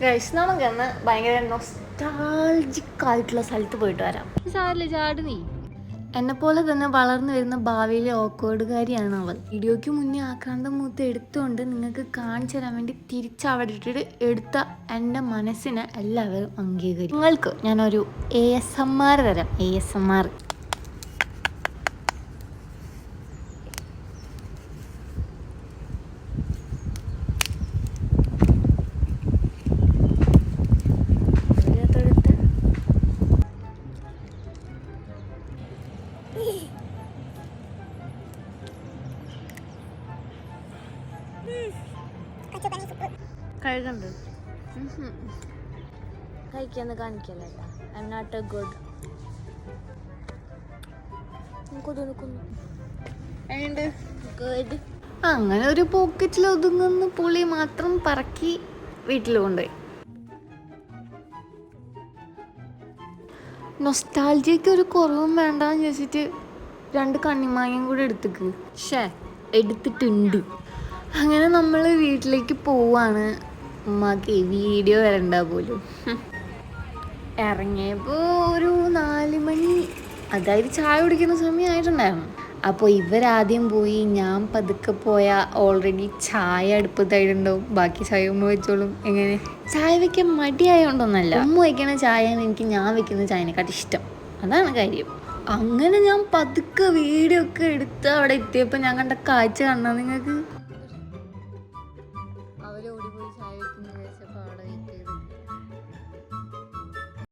Guys നമുക്കൊന്ന് ഭയങ്കര nostalgic ആയിട്ടുള്ള സ്ഥലത്ത് പോയിട്ട് വരാം. സാറില്ല ചാട് നീ. എന്നെപ്പോലെ തന്നെ വളർന്നു വരുന്ന ഭാവിയിലെ ഓക്കോർഡുകാരിയാണ് അവൾ. വീഡിയോയ്ക്ക് മുന്നേ ആക്രാന്തം മൂത്ത് എടുത്തുകൊണ്ട് നിങ്ങൾക്ക് കാണിച്ചു തരാൻ വേണ്ടി തിരിച്ചവിടെ ഇട്ടിട്ട് എടുത്ത എൻ്റെ മനസ്സിനെ എല്ലാവരും അംഗീകരിക്കും. നിങ്ങൾക്ക് ഞാനൊരു ASMR തരാം. ASMR. കഴുകണ്ട് കഴിക്കാന്ന് കാണിക്കല്ലേ. I am not a good. അങ്ങനെ ഒരു പോക്കറ്റിൽ ഒതുങ്ങുന്ന പുളി മാത്രം പറക്കി വീട്ടിൽ കൊണ്ടുപോയി. നൊസ്റ്റാൾജിക്ക് ഒരു കുറവും വേണ്ടാന്ന് ചോദിച്ചിട്ട് 2 കണ്ണിമാങ്ങയും കൂടെ എടുത്തിട്ടുണ്ട്. അങ്ങനെ നമ്മൾ വീട്ടിലേക്ക് പോവാണ്. ഉമ്മാക്ക് വീഡിയോ വരണ്ട പോലും. ഇറങ്ങിയപ്പോൾ ഒരു 4 മണി, അതായത് ചായ കുടിക്കുന്ന സമയമായിട്ടുണ്ടായിരുന്നു. അപ്പോൾ ഇവരാദ്യം പോയി, ഞാൻ പതുക്കെ പോയാൽ ഓൾറെഡി ചായ അടുപ്പത്തായിട്ടുണ്ടാവും. ബാക്കി ചായ ഉമ്മ വെച്ചോളും. എങ്ങനെ ചായ വെക്കാൻ മടിയായതുകൊണ്ടൊന്നല്ല, ഉമ്മ വയ്ക്കുന്ന ചായയാണ് എനിക്ക് ഞാൻ വെക്കുന്ന ചായനെക്കാട്ടും ഇഷ്ടം. അതാണ് കാര്യം. അങ്ങനെ ഞാൻ പതുക്കെ വീഡിയോ ഒക്കെ എടുത്ത് അവിടെ എത്തിയപ്പോൾ ഞാൻ കണ്ട കാഴ്ച കണ്ടോ നിങ്ങൾക്ക്?